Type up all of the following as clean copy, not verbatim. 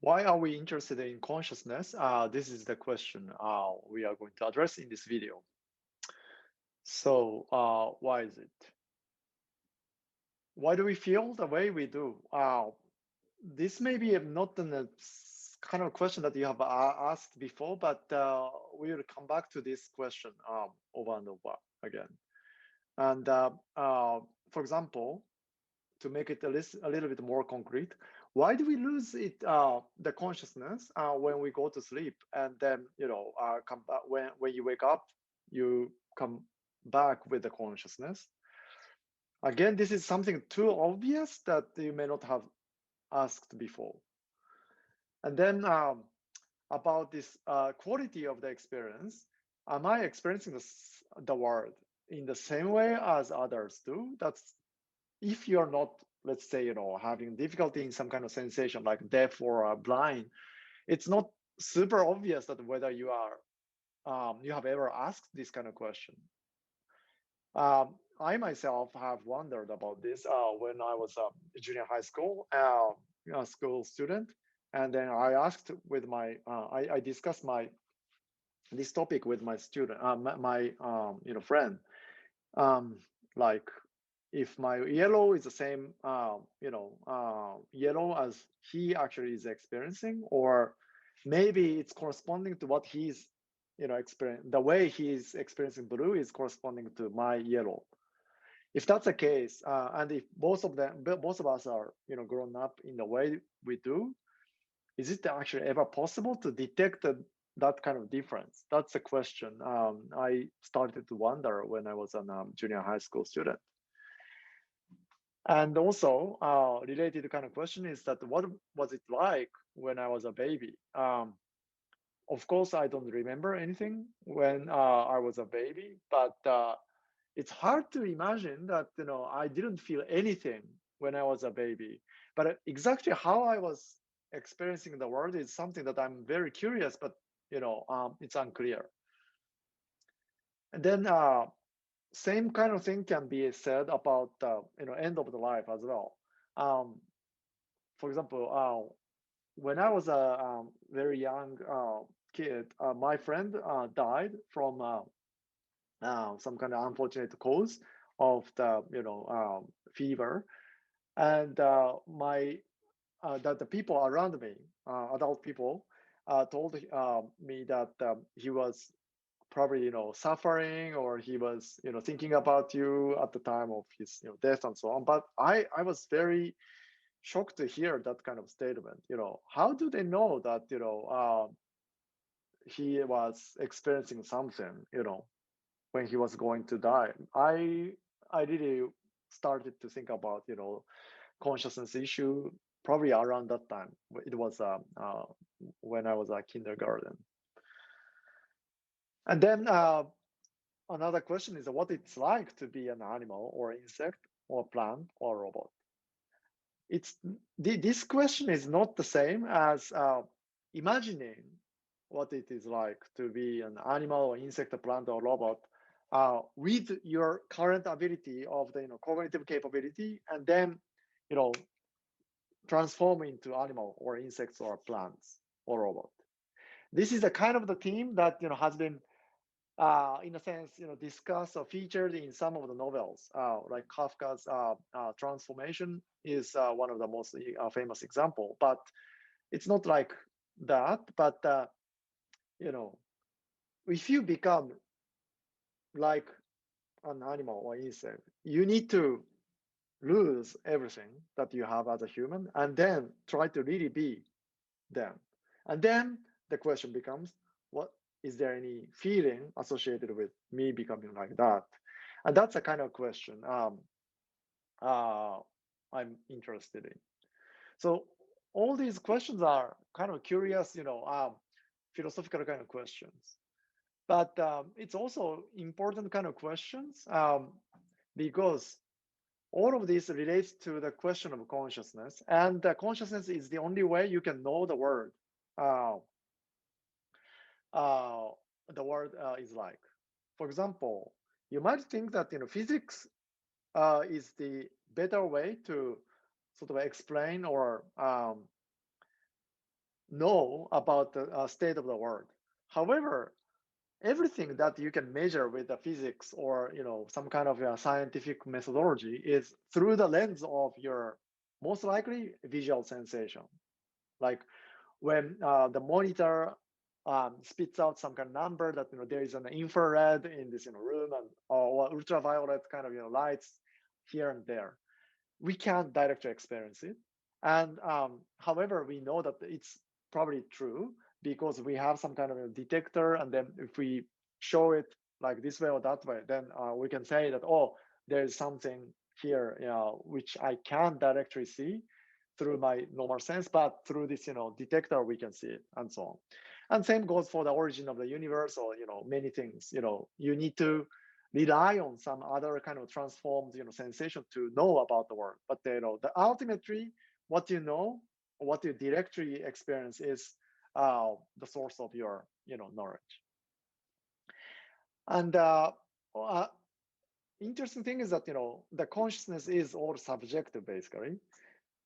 Why are we interested in consciousness? This is the question we are going to address in this video. So, why is it? Why do we feel the way we do? This may be not a kind of question that you have asked before, but we will come back to this question over and over again. And for example, to make it a little bit more concrete, why do we lose it, the consciousness when we go to sleep, and then come back when you wake up, you come back with the consciousness. Again, this is something too obvious that you may not have asked before. And then about this quality of the experience, am I experiencing the world in the same way as others do? That's if you're not, let's say, having difficulty in some kind of sensation like deaf or blind, it's not super obvious that whether you have ever asked this kind of question. I myself have wondered about this when I was a junior high school school student, and then I asked with my I discussed this topic with my student, my friend, like if my yellow is the same yellow as he actually is experiencing, or maybe it's corresponding to what he's the way he's experiencing blue is corresponding to my yellow. If that's the case, and if both of us are grown up in the way we do, is it actually ever possible to detect that kind of difference? That's a question I started to wonder when I was a junior high school student. And also, related kind of question is that what was it like when I was a baby? Of course, I don't remember anything when I was a baby, but it's hard to imagine that I didn't feel anything when I was a baby. But exactly how I was experiencing the world is something that I'm very curious, but it's unclear. And then same kind of thing can be said about end of the life as well. For example, when I was a very young kid, my friend died from some kind of unfortunate cause of the fever, and the people around me, adult people, told me that he was probably suffering, or he was thinking about you at the time of his death and so on. But I was very shocked to hear that kind of statement. How do they know that he was experiencing something when he was going to die? I really started to think about consciousness issue probably around that time. It was when I was a kindergarten. And then another question is what it's like to be an animal or insect or plant or robot. This question is not the same as imagining what it is like to be an animal or insect, a plant or robot with your current ability of the cognitive capability, and then transform into animal or insects or plants or robot. This is the kind of the theme that has been in a sense, discussed or featured in some of the novels, like Kafka's Transformation is one of the most famous example. But it's not like that. But if you become like an animal or insect, you need to lose everything that you have as a human, and then try to really be them. And then the question becomes, what is there any feeling associated with me becoming like that? And that's a kind of question I'm interested in. So all these questions are kind of curious, philosophical kind of questions. But it's also important kind of questions because all of this relates to the question of consciousness, and the consciousness is the only way you can know the world. Uh, uh, the world is like. For example, you might think that physics is the better way to sort of explain or know about the state of the world. However, everything that you can measure with the physics or some kind of a scientific methodology is through the lens of your most likely visual sensation. Like when the monitor spits out some kind of number that there is an infrared in this room and or ultraviolet kind of lights here and there, we can't directly experience it. And however, we know that it's probably true because we have some kind of a detector, and then if we show it like this way or that way, then we can say that, oh, there's something here, which I can't directly see through my normal sense, but through this detector we can see it, and so on. And same goes for the origin of the universe, or many things. You need to rely on some other kind of transformed sensation to know about the world. But the ultimately what what you directly experience is the source of your knowledge. And uh, interesting thing is that the consciousness is all subjective basically.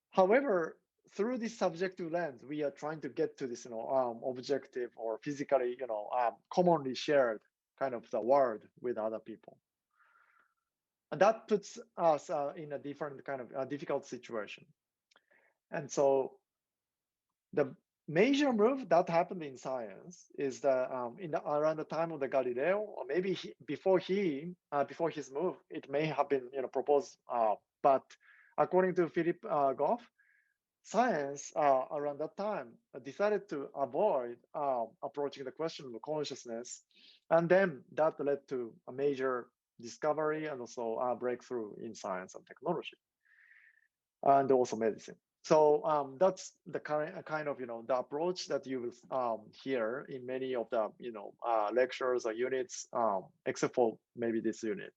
However, through this subjective lens, we are trying to get to this objective or physically commonly shared kind of the world with other people. And that puts us in a different kind of difficult situation. And so the major move that happened in science is that around the time of the Galileo, or maybe before his move, it may have been proposed. But according to Philip Goff, science around that time decided to avoid approaching the question of consciousness, and then that led to a major discovery and also a breakthrough in science and technology, and also medicine. So that's the kind of the approach that you will hear in many of the lectures or units, except for maybe this unit.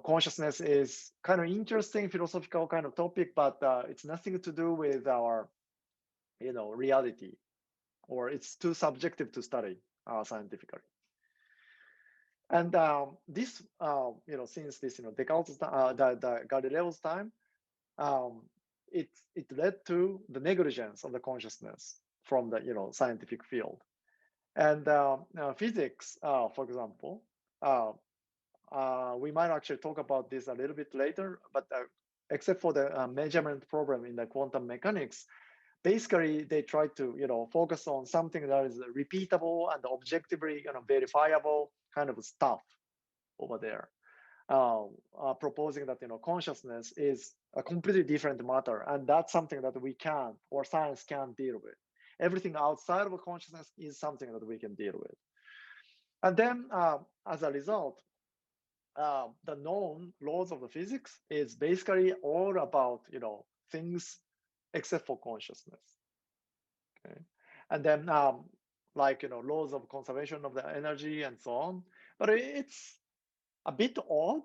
Consciousness is kind of interesting philosophical kind of topic, but it's nothing to do with our reality, or it's too subjective to study scientifically. And this since this Descartes the Galileo's time, um, it led to the negligence of the consciousness from the scientific field. And physics, for example, we might actually talk about this a little bit later, but except for the measurement problem in the quantum mechanics, basically they try to focus on something that is repeatable and objectively verifiable kind of stuff over there, proposing that consciousness is a completely different matter, and that's something that we can't, or science can't deal with. Everything outside of consciousness is something that we can deal with. And then as a result, the known laws of the physics is basically all about things except for consciousness. Okay, and then like laws of conservation of the energy and so on. But it's a bit odd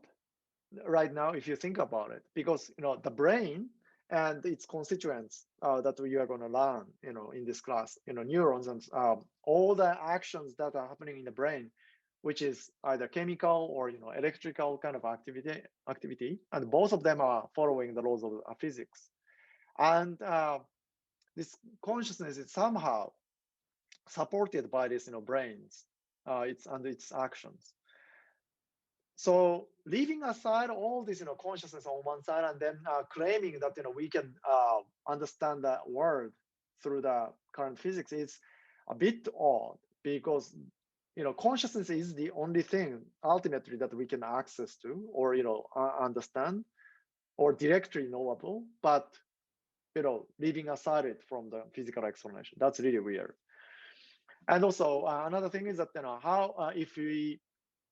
right now if you think about it, because the brain and its constituents that we are going to learn in this class, neurons and all the actions that are happening in the brain, which is either chemical or electrical kind of activity, and both of them are following the laws of physics. And this consciousness is somehow supported by this brains, its and its actions. So leaving aside all this consciousness on one side, and then claiming that we can understand the world through the current physics is a bit odd, because consciousness is the only thing ultimately that we can access to, or understand, or directly knowable. But leaving aside it from the physical explanation, that's really weird. And also another thing is that how if we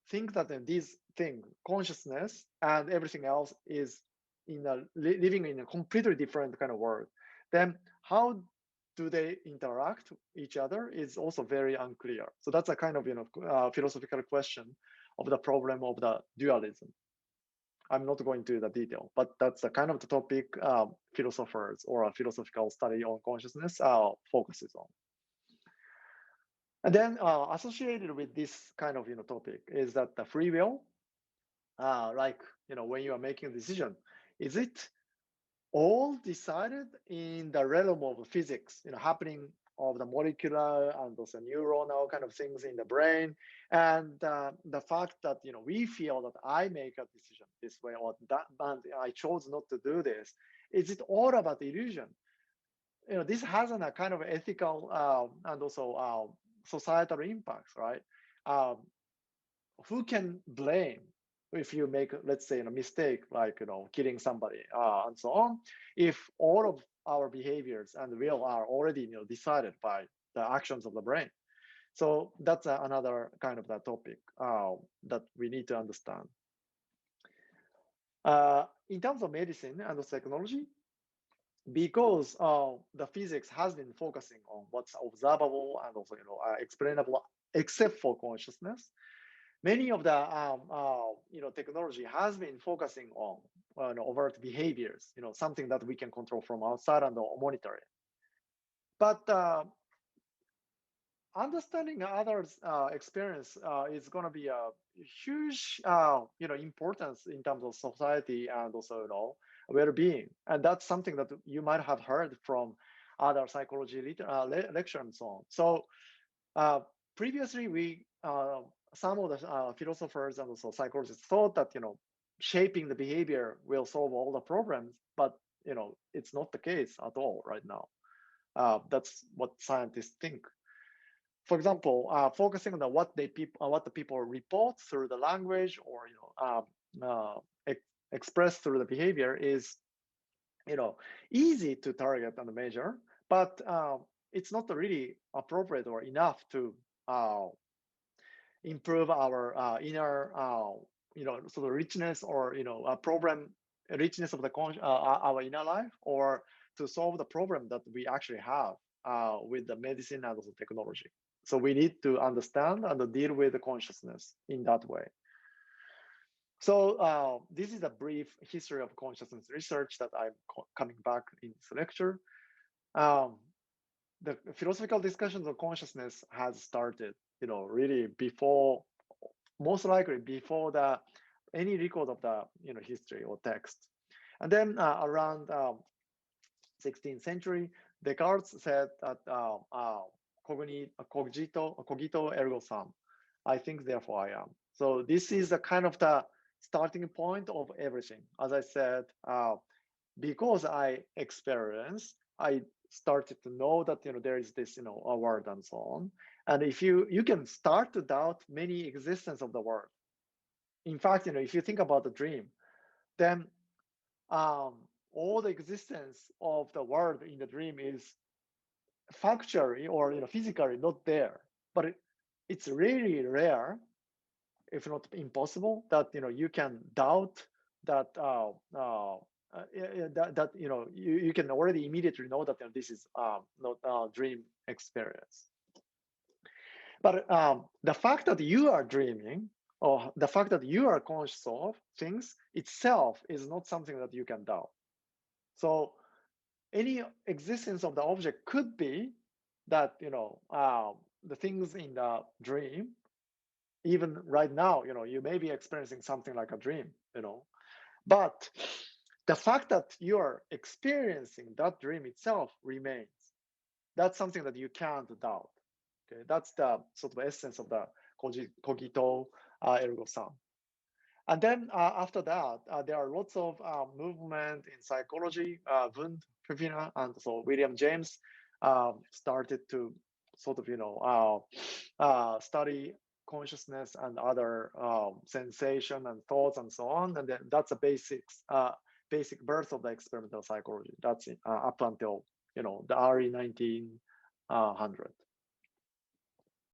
think that these things, consciousness and everything else, is living in a completely different kind of world, then how do they interact with each other is also very unclear. So that's a kind of philosophical question of the problem of the dualism. I'm not going to the detail, but that's the kind of the topic philosophers or a philosophical study on consciousness focuses on. And then associated with this kind of topic is that the free will, like when you are making a decision, is it all decided in the realm of physics, happening of the molecular and also neuronal kind of things in the brain, and the fact that we feel that I make a decision this way or that, and I chose not to do this. Is it all about illusion? This has a kind of ethical and also societal impacts, right? Um, who can blame if you make, let's say, a mistake like killing somebody and so on, if all of our behaviors and will are already decided by the actions of the brain? So that's another kind of that topic that we need to understand. In terms of medicine and technology, because the physics has been focusing on what's observable and also explainable except for consciousness, many of the technology has been focusing on overt behaviors, something that we can control from outside and monitor it. But understanding others' experience is going to be a huge importance in terms of society and also well-being, and that's something that you might have heard from other psychology lecture and so on. So previously, we some of the philosophers and also psychologists thought that shaping the behavior will solve all the problems, but it's not the case at all right now. That's what scientists think. For example, focusing on what the people report through the language or express through the behavior is easy to target and measure, but it's not really appropriate or enough to improve our inner sort of richness or problem richness of the our inner life, or to solve the problem that we actually have with the medicine and also technology. So we need to understand and deal with the consciousness in that way. So this is a brief history of consciousness research that I'm coming back in this lecture. The philosophical discussions of consciousness has started, really before, most likely before any record of the history or text. And then around 16th century, Descartes said that cogito ergo sum. I think, therefore I am. So this is a kind of the starting point of everything. As I said, because I experience, I started to know that there is this a world and so on. And if you can start to doubt many existence of the world. In fact, if you think about the dream, then all the existence of the world in the dream is factually or physically not there. But it's really rare, if not impossible, that you can doubt that that you can already immediately know that this is not a dream experience. But the fact that you are dreaming, or the fact that you are conscious of things itself, is not something that you can doubt. So any existence of the object could be that the things in the dream, even right now, you may be experiencing something like a dream, but the fact that you're experiencing that dream itself remains. That's something that you can't doubt. Okay, that's the sort of essence of the cogito ergo sum. And then after that, there are lots of movement in psychology. Wundt, Pfeffiner, and so William James started to sort of study consciousness and other sensation and thoughts and so on. And then that's a basic birth of the experimental psychology. That's up until the early 1900.